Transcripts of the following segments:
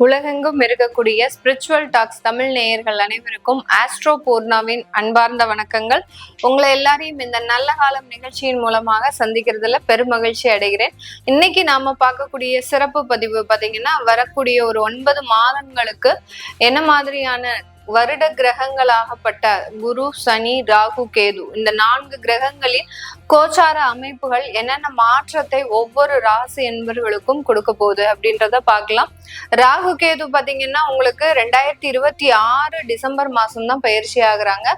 உலகெங்கும் இருக்கக்கூடிய spiritual tax Tamil நேயர்கள் அனைவருக்கும் ஆஸ்ட்ரோ பூர்ணாவின் அன்பார்ந்த வணக்கங்கள். உங்களை எல்லாரையும் இந்த நல்ல காலம் நிகழ்ச்சியின் மூலமாக சந்திக்கிறதுல பெருமகிழ்ச்சி அடைகிறேன். இன்னைக்கு நாம பார்க்கக்கூடிய சிறப்பு பதிவு பார்த்தீங்கன்னா, வரக்கூடிய ஒரு 9 மாதங்களுக்கு என்ன மாதிரியான வருட கிரகங்களாகப்பட்ட குரு, சனி, ராகு, கேது இந்த 4 கிரகங்களின் கோச்சார அமைப்புகள் என்னென்ன மாற்றத்தை ஒவ்வொரு ராசி என்பவர்களுக்கும் கொடுக்க போகுது அப்படின்றத பார்க்கலாம். ராகு கேது பாத்தீங்கன்னா உங்களுக்கு 2026 டிசம்பர் மாசம் தான் பயிற்சி ஆகுறாங்க.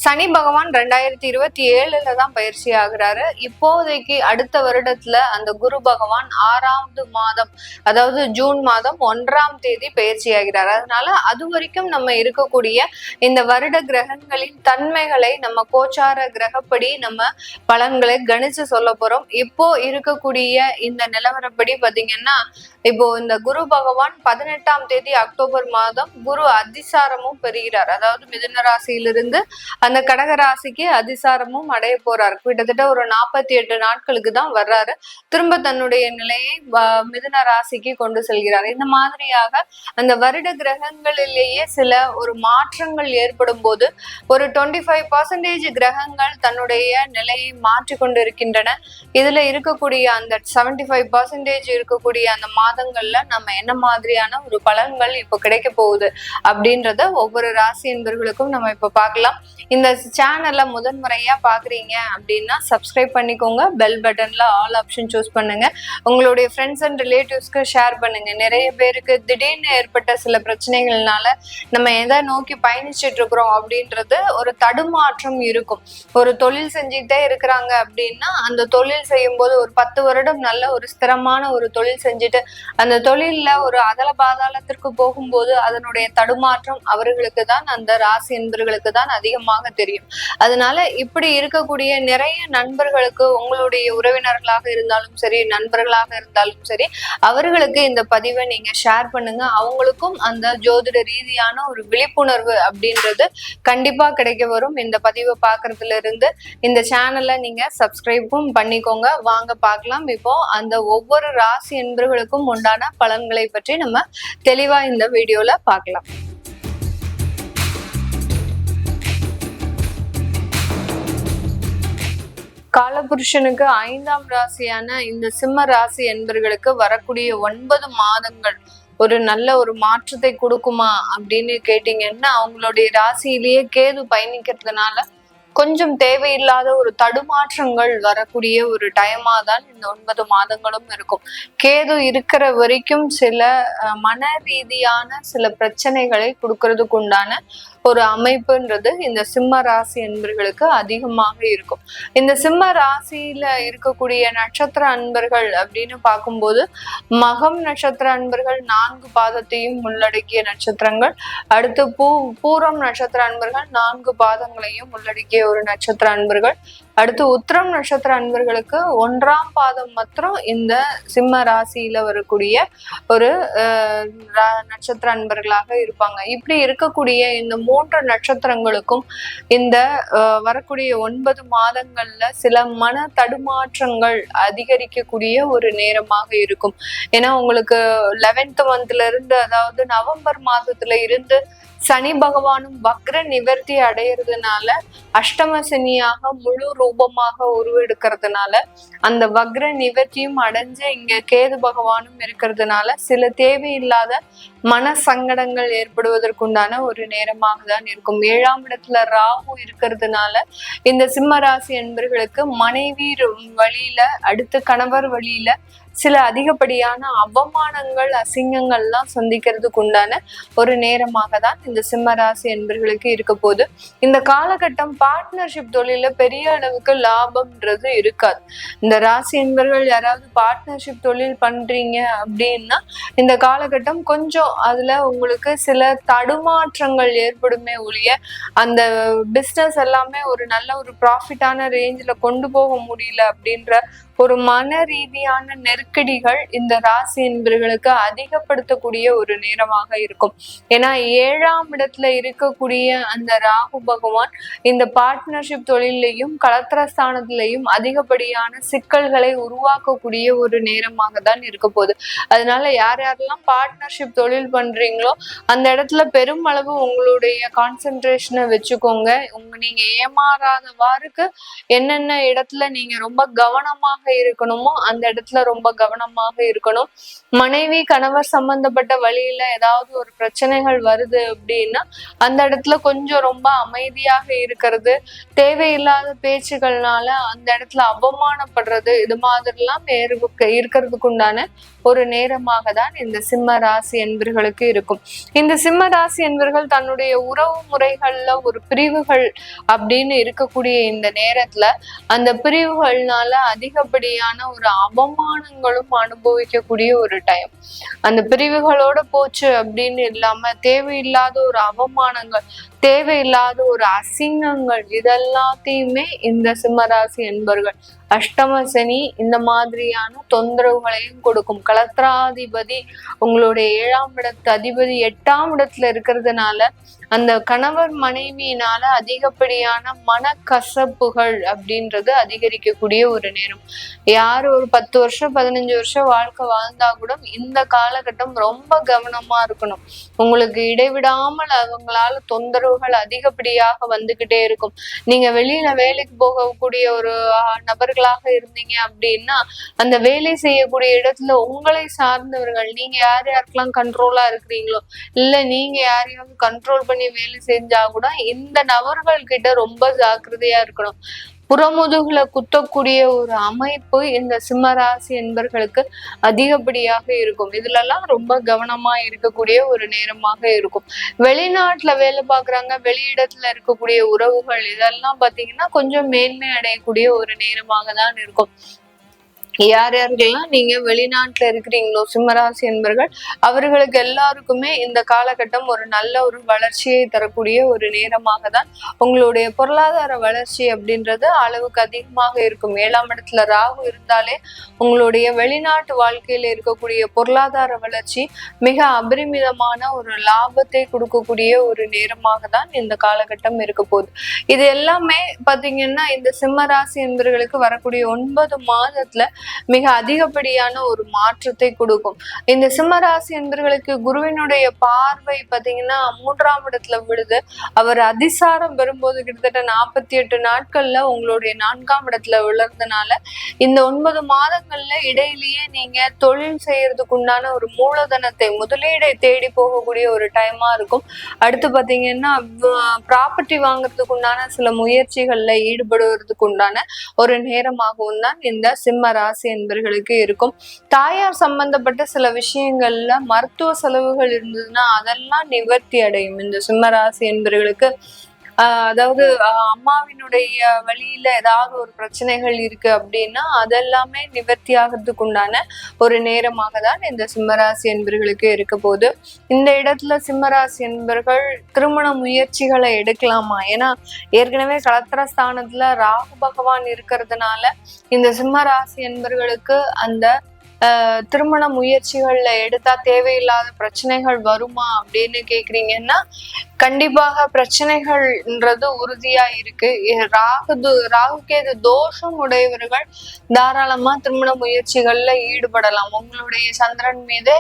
சனி பகவான் 2027 தான் பயிற்சி ஆகுறாரு. இப்போதைக்கு அடுத்த வருடத்துல அந்த குரு பகவான் 6வது மாதம், அதாவது ஜூன் மாதம் 1ஆம் தேதி பயிற்சி ஆகிறார். அதனால அது வரைக்கும் நம்ம இருக்கக்கூடிய இந்த வருட கிரகங்களின் தன்மைகளை நம்ம கோச்சார கிரகப்படி நம்ம பலன்களை கணிச்சு சொல்ல போறோம். இப்போ இருக்கக்கூடிய இந்த நிலவரப்படி பாத்தீங்கன்னா, இப்போ இந்த குரு பகவான் 18ஆம் தேதி அக்டோபர் மாதம் குரு அதிசாரமும் பெறுகிறார். அதாவது மிதுன ராசியிலிருந்து அந்த கடக ராசிக்கு அதிசாரமும் அடைய போறாரு. கிட்டத்தட்ட ஒரு 48 நாட்களுக்கு தான் வர்றாரு. திரும்ப தன்னுடைய நிலையை மிதுன ராசிக்கு கொண்டு செல்கிறார். இந்த மாதிரியாக அந்த வருட கிரகங்களிலேயே சில ஒரு மாற்றங்கள் ஏற்படும் போது ஒரு 25% கிரகங்கள் தன்னுடைய நிலையை மாற்றி கொண்டு இருக்கின்றன. இதுல இருக்கக்கூடிய அந்த 75% இருக்கக்கூடிய அந்த மாதங்கள்ல நம்ம என்ன மாதிரியான ஒரு பலன்கள் இப்ப கிடைக்க போகுது அப்படின்றத ஒவ்வொரு ராசி என்பவர்களுக்கும் நம்ம இப்ப பார்க்கலாம். இந்த சேனல்ல முதன்முறையா பாக்குறீங்க அப்படின்னா சப்ஸ்கிரைப் பண்ணிக்கோங்க. பெல் பட்டன்ல ஆல் ஆப்ஷன் சூஸ் பண்ணுங்க. உங்களுடைய ஃப்ரெண்ட்ஸ் அண்ட் ரிலேட்டிவ்ஸ்க்கு ஷேர் பண்ணுங்க. நிறைய பேருக்கு திடீர்னு ஏற்பட்ட சில பிரச்சனைகள்னால நம்ம எதை நோக்கி பயணிச்சுட்டு இருக்கிறோம் அப்படின்றது ஒரு தடுமாற்றம் இருக்கும். ஒரு தொழில் செஞ்சுக்கிட்டே இருக்கிறாங்க அப்படின்னா அந்த தொழில் செய்யும் போது ஒரு 10 வருடம் நல்ல ஒரு ஸ்திரமான ஒரு தொழில் செஞ்சுட்டு அந்த தொழில்ல ஒரு அதல பாதாளத்திற்கு போகும்போது அதனுடைய தடுமாற்றம் அவர்களுக்கு தான், அந்த ராசி என்பவர்களுக்கு தான் அதிகமாக தெரியும். அதனால இப்படி இருக்கக்கூடிய நிறைய நண்பர்களுக்கு, உங்களுடைய உறவினர்களாக இருந்தாலும் சரி, நண்பர்களாக இருந்தாலும் சரி, அவர்களுக்கு இந்த பதிவை நீங்க ஷேர் பண்ணுங்க. அவங்களுக்கும் அந்த ஜோதிட ரீதியான ஒரு விழிப்புணர்வு அப்படின்றது கண்டிப்பா கிடைக்க வரும். இந்த பதிவை பார்க்கறதுல இருந்து இந்த சேனலை நீங்க சப்ஸ்கிரைபும் பண்ணிக்கோங்க. வாங்க பார்க்கலாம். இப்போ அந்த ஒவ்வொரு ராசி என்பவர்களுக்கும் உண்டான பலன்களை பற்றி நம்ம தெளிவா இந்த வீடியோல பார்க்கலாம். காலபுருஷனுக்கு 5ஆம் ராசியான இந்த சிம்ம ராசி என்பவர்களுக்கு வரக்கூடிய 9 மாதங்கள் ஒரு நல்ல ஒரு மாற்றத்தை கொடுக்குமா அப்படின்னு கேட்டீங்கன்னா, அவங்களுடைய ராசியிலேயே கேது பயணிக்கிறதுனால கொஞ்சம் தேவையில்லாத ஒரு தடுமாற்றங்கள் வரக்கூடிய ஒரு டைமா தான் இந்த 9 மாதங்களும் இருக்கும். கேது இருக்கிற வரைக்கும் சில மன ரீதியான சில பிரச்சனைகளை கொடுக்கறதுக்கு உண்டான ஒரு அமைப்புன்றது இந்த சிம்ம ராசி என்பர்களுக்கு அதிகமாக இருக்கும். இந்த சிம்ம ராசியில இருக்கக்கூடிய நட்சத்திர அன்பர்கள் அப்படின்னு பார்க்கும்போது, மகம் நட்சத்திர அன்பர்கள் 4 பாதத்தையும் உள்ளடக்கிய நட்சத்திரங்கள். அடுத்து பூரம் நட்சத்திர அன்பர்கள் 4 பாதங்களையும் உள்ளடக்கிய ஒரு நட்சத்திர அன்பர்கள். அடுத்து உத்திரம் நட்சத்திர அன்பர்களுக்கு 1ஆம் பாதம் மாத்திரம் இந்த சிம்ம ராசியில வரக்கூடிய ஒரு நட்சத்திர அன்பர்களாக இருப்பாங்க. இப்படி இருக்கக்கூடிய இந்த 3 நட்சத்திரங்களுக்கும் இந்த வரக்கூடிய 9 மாதங்கள்ல சில மன தடுமாற்றங்கள் அதிகரிக்கக்கூடிய ஒரு நேரமாக இருக்கும். ஏன்னா உங்களுக்கு 11th மந்த்ல இருந்து, அதாவது நவம்பர் மாதத்துல இருந்து சனி பகவானும் வக்ர நிவர்த்தி அடையிறதுனால அஷ்டம சனியாக முழு ரூபமாக உருவெடுக்கிறதுனால அந்த வக்ர நிவர்த்தியும் அடைஞ்சு இங்க கேது பகவானும் இருக்கிறதுனால சில தேவையில்லாத மன சங்கடங்கள் ஏற்படுவதற்குண்டான ஒரு நேரமாக தான் இருக்கும். 7ஆம் இடத்துல ராகு இருக்கிறதுனால இந்த சிம்ம ராசி என்பர்களுக்கு மனைவி வழியில, அடுத்து கணவர் வழியில சில அதிகப்படியான அவமானங்கள், அசிங்கங்கள்லாம் சந்திக்கிறதுக்கு உண்டான ஒரு நேரமாக தான் இந்த சிம்ம ராசி என்பர்களுக்கு இருக்க போது. இந்த காலகட்டம் பார்ட்னர்ஷிப் தொழில பெரிய அளவுக்கு லாபம்ன்றது இருக்காது. இந்த ராசி என்பர்கள் யாராவது பார்ட்னர்ஷிப் தொழில் பண்றீங்க அப்படின்னா இந்த காலகட்டம் கொஞ்சம் அதுல உங்களுக்கு சில தடுமாற்றங்கள் ஏற்படுமே ஒழிய அந்த பிஸ்னஸ் எல்லாமே ஒரு நல்ல ஒரு ப்ராஃபிட்டான ரேஞ்சில் கொண்டு போக முடியல அப்படின்ற ஒரு மன ரீதியான நெருக்கடிகள் இந்த ராசி என்பர்களுக்கு அதிகப்படுத்தக்கூடிய ஒரு நேரமாக இருக்கும். ஏன்னா 7ஆம் இடத்துல இருக்கக்கூடிய அந்த ராகு பகவான் இந்த பார்ட்னர்ஷிப் தொழிலையும் கலத்திரஸ்தானத்திலையும் அதிகப்படியான சிக்கல்களை உருவாக்கக்கூடிய ஒரு நேரமாக தான் இருக்க போகுது. அதனால யாரெல்லாம் பார்ட்னர்ஷிப் தொழில் பண்றீங்களோ அந்த இடத்துல பெருமளவு உங்களுடைய கான்சென்ட்ரேஷனை வச்சுக்கோங்க. நீங்க ஏமாறாதவாறுக்கு என்னென்ன இடத்துல நீங்க ரொம்ப கவனமாக இருக்கணுமோ அந்த இடத்துல ரொம்ப கவனமாக இருக்கணும். மனைவி கணவர் சம்பந்தப்பட்ட வழியில ஏதாவது ஒரு பிரச்சனைகள் வருது அப்படின்னா அந்த இடத்துல கொஞ்சம் ரொம்ப அமைதியாக இருக்கிறது, தேவையில்லாத பேச்சுகள்னால அந்த இடத்துல அவமானப்படுறது, இது மாதிரிலாம் இருக்கிறதுக்கு உண்டான ஒரு நேரமாக தான் இந்த சிம்ம ராசி என்பர்களுக்கு இருக்கும். இந்த சிம்ம ராசி என்பர்கள் தன்னுடைய உறவு முறைகள்ல ஒரு பிரிவுகள் அப்படின்னு இருக்கக்கூடிய இந்த நேரத்துல அந்த பிரிவுகள்னால அதிகப்படியான ஒரு அவமானங்களும் அனுபவிக்கக்கூடிய ஒரு டைம். அந்த பிரிவுகளோட போச்சு அப்படின்னு இல்லாம தேவையில்லாத ஒரு அவமானங்கள், தேவையில்லாத ஒரு அசிங்கங்கள், இதெல்லாத்தையுமே இந்த சிம்மராசி என்பர்கள் அஷ்டம சனி இந்த மாதிரியான தொந்தரவுகளையும் கொடுக்கும். கலத்திராதிபதி உங்களுடைய 7ஆம் இடத்து அதிபதி 8ஆம் இடத்துல இருக்கிறதுனால அந்த கணவர் மனைவியினால அதிகப்படியான மனக்கசப்புகள் அப்படின்றது அதிகரிக்கக்கூடிய ஒரு நேரம். யார் ஒரு 10 வருஷம் 15 வருஷம் வாழ்க்கை வாழ்ந்தா கூட இந்த காலகட்டம் ரொம்ப கவனமா இருக்கணும். உங்களுக்கு இடைவிடாமல் அவங்களால தொந்தரவுகள் அதிகப்படியாக வந்துகிட்டே இருக்கும். நீங்க வெளியில வேலைக்கு போகக்கூடிய ஒரு நபர்களாக இருந்தீங்க அப்படின்னா அந்த வேலை செய்யக்கூடிய இடத்துல உங்களை சார்ந்தவர்கள், நீங்க யார் யாருக்கெல்லாம் கண்ட்ரோலா இருக்கிறீங்களோ இல்ல நீங்க யாரையாவது கண்ட்ரோல் பண்ணி வேலை செஞ்சா கூட இந்த நபர்கள் கிட்ட ரொம்ப ஜாக்கிரதையா இருக்கணும். புறமுதுகுல குத்தக்கூடிய ஒரு அமைப்பு இந்த சிம்மராசி என்பர்களுக்கு அதிகப்படியாக இருக்கும். இதுல எல்லாம் ரொம்ப கவனமா இருக்கக்கூடிய ஒரு நேரமாக இருக்கும். வெளிநாட்டுல வேலை பார்க்குறாங்க, வெளியிடத்துல இருக்கக்கூடிய உறவுகள், இதெல்லாம் பாத்தீங்கன்னா கொஞ்சம் மேன்மை அடையக்கூடிய ஒரு நேரமாக தான் இருக்கும். யார் யாருக்கெல்லாம் நீங்க வெளிநாட்டுல இருக்கிறீங்களோ சிம்மராசி என்பர்கள் அவர்களுக்கு எல்லாருக்குமே இந்த காலகட்டம் ஒரு நல்ல ஒரு வளர்ச்சியை தரக்கூடிய ஒரு நேரமாக தான். உங்களுடைய பொருளாதார வளர்ச்சி அப்படின்றது அளவுக்கு அதிகமாக இருக்கும். 7ஆம் இடத்துல ராகு இருந்தாலே உங்களுடைய வெளிநாட்டு வாழ்க்கையில இருக்கக்கூடிய பொருளாதார வளர்ச்சி மிக அபரிமிதமான ஒரு லாபத்தை கொடுக்கக்கூடிய ஒரு நேரமாக தான் இந்த காலகட்டம் இருக்க போகுது. இது எல்லாமே பாத்தீங்கன்னா இந்த சிம்மராசி என்பவர்களுக்கு வரக்கூடிய 9 மாதத்துல மிக அதிகப்படியான ஒரு மாற்றத்தை கொடுக்கும். இந்த சிம்மராசி என்பவர்களுக்கு குருவினுடைய பார்வை பாத்தீங்கன்னா 3ஆம் இடத்துல விழுது. அவர் அதிசாரம் பெறும்போது கிட்டத்தட்ட 48 நாட்கள்ல உங்களுடைய 4ஆம் இடத்துல விழுறதுனால இந்த 9 மாதங்கள்ல இடையிலேயே நீங்க தொழில் செய்யறதுக்கு உண்டான ஒரு மூலதனத்தை முதலீடை தேடி போகக்கூடிய ஒரு டைமா இருக்கும். அடுத்து பாத்தீங்கன்னா ப்ராப்பர்ட்டி வாங்குறதுக்கு உண்டான சில முயற்சிகள்ல ஈடுபடுவதற்கு உண்டான ஒரு நேரமாகவும் தான் இந்த சிம்ம ராசி என்பவர்களுக்கு இருக்கும். தாயார் சம்பந்தப்பட்ட சில விஷயங்கள்ல மருத்துவ செலவுகள் இருந்ததுன்னா அதெல்லாம் நிவர்த்தி அடையும் இந்த சிம்மராசி என்பவர்களுக்கு. அதாவது அம்மாவினுடைய வழியில ஏதாவது ஒரு பிரச்சனைகள் இருக்கு அப்படின்னா அதெல்லாமே நிவர்த்தி ஆகிறதுக்கு உண்டான ஒரு நேரமாக தான் இந்த சிம்மராசி என்பவர்களுக்கு இருக்க போது. இந்த இடத்துல சிம்மராசி என்பவர்கள் திருமண முயற்சிகளை எடுக்கலாமா? ஏன்னா ஏற்கனவே கலத்திரஸ்தானத்துல ராகு பகவான் இருக்கிறதுனால இந்த சிம்மராசி என்பவர்களுக்கு அந்த திருமண முயற்சிகள்ல எடுத்தா தேவையில்லாத பிரச்சனைகள் வருமா அப்படின்னு கேக்குறீங்கன்னா கண்டிப்பாக பிரச்சனைகள்ன்றது உறுதியா இருக்கு. ராகுகேது தோஷம் உடையவர்கள் தாராளமா திருமண முயற்சிகள்ல ஈடுபடலாம். உங்களுடைய சந்திரன் மீது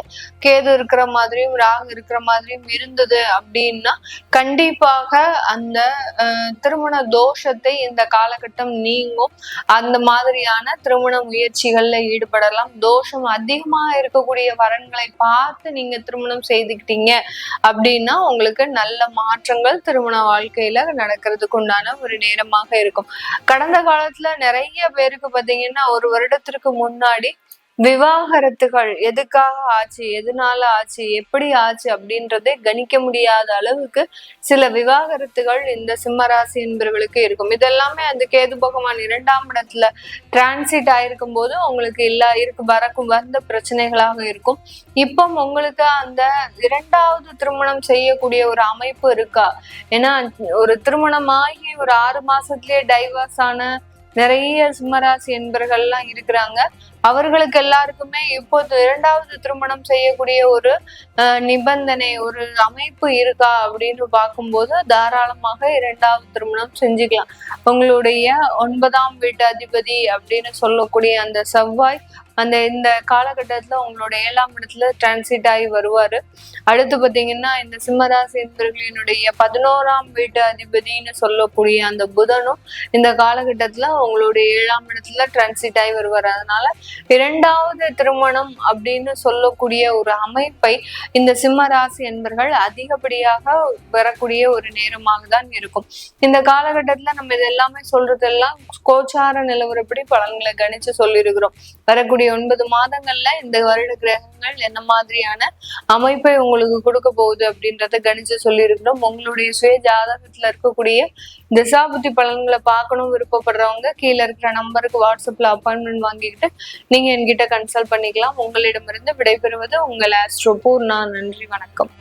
கேது இருக்கிற மாதிரியும் ராகு இருக்கிற மாதிரியும் இருந்தது அப்படின்னா கண்டிப்பாக அந்த திருமண தோஷத்தை இந்த காலகட்டம் நீங்கும். அந்த மாதிரியான திருமண முயற்சிகள்ல ஈடுபடலாம். தோஷம் அதிகமாக இருக்கக்கூடிய வரன்களை பார்த்து நீங்க திருமணம் செய்துக்கிட்டீங்க அப்படின்னா உங்களுக்கு நல்ல மாற்றங்கள் திருமண வாழ்க்கையில நடக்கிறதுக்கு உண்டான ஒரு நேரமாக இருக்கும். கடந்த காலத்துல நிறைய பேருக்கு பாத்தீங்கன்னா ஒரு வருடத்திற்கு முன்னாடி விவாகரத்துகள் எதுக்காக ஆச்சு, எதனால ஆச்சு, எப்படி ஆச்சு அப்படின்றதை கணிக்க முடியாத அளவுக்கு சில விவாகரத்துகள் இந்த சிம்மராசி என்பவர்களுக்கு இருக்கும். இதெல்லாமே அந்த கேது பகவான் 2ஆம் இடத்துல டிரான்சிட் ஆயிருக்கும் போது உங்களுக்கு வந்த பிரச்சனைகளாக இருக்கும். இப்போ உங்களுக்கு அந்த 2வது திருமணம் செய்யக்கூடிய ஒரு அமைப்பு இருக்கா? ஏன்னா ஒரு திருமணமாகி ஒரு 6 மாசத்துலயே டைவர்ஸ் ஆன நிறைய சிம்மராசி என்பர்கள்லாம் இருக்கிறாங்க. அவர்களுக்கு எல்லாருக்குமே இப்போது 2வது திருமணம் செய்யக்கூடிய ஒரு நிபந்தனை, ஒரு அமைப்பு இருக்கா அப்படின்னு பார்க்கும்போது தாராளமாக 2வது திருமணம் செஞ்சுக்கலாம். உங்களுடைய 9ஆம் வீட்டு அதிபதி அப்படின்னு சொல்லக்கூடிய அந்த செவ்வாய் இந்த காலகட்டத்துல உங்களோட 7ஆம் இடத்துல டிரான்சிட் ஆகி வருவாரு. அடுத்து பாத்தீங்கன்னா இந்த சிம்மராசி என்பர்களினுடைய 11ஆம் வீட்டு அதிபதினு சொல்லக்கூடிய அந்த புதனும் இந்த காலகட்டத்துல உங்களுடைய 7ஆம் இடத்துல டிரான்சிட் ஆகி வருவார். அதனால 2வது திருமணம் அப்படின்னு சொல்லக்கூடிய ஒரு அமைப்பை இந்த சிம்மராசி என்பர்கள் அதிகப்படியாக வரக்கூடிய ஒரு நேரமாக தான் இருக்கும். இந்த காலகட்டத்துல நம்ம இது எல்லாமே சொல்றதெல்லாம் கோச்சார நிலவரப்படி பலன்களை கணிச்சு சொல்லியிருக்கிறோம். வரக்கூடிய 9 மாதங்கள்ல இந்த வருட கிரகங்கள் என்ன மாதிரியான அமைப்பை உங்களுக்கு கொடுக்க போகுது அப்படின்றத கணிச்சு சொல்லியிருக்கிறோம். உங்களுடைய சுய ஜாதகத்துல இருக்கக்கூடிய திசாபுத்தி பலன்களை பார்க்கணும் விருப்பப்படுறவங்க கீழே இருக்கிற நம்பருக்கு வாட்ஸ்அப்ல அப்பாயின்மெண்ட் வாங்கிக்கிட்டு நீங்க என்கிட்ட கன்சல்ட் பண்ணிக்கலாம். உங்களிடமிருந்து விடைபெறுவது உங்கள் ஆஸ்ட்ரோ பூர்ணா. நன்றி, வணக்கம்.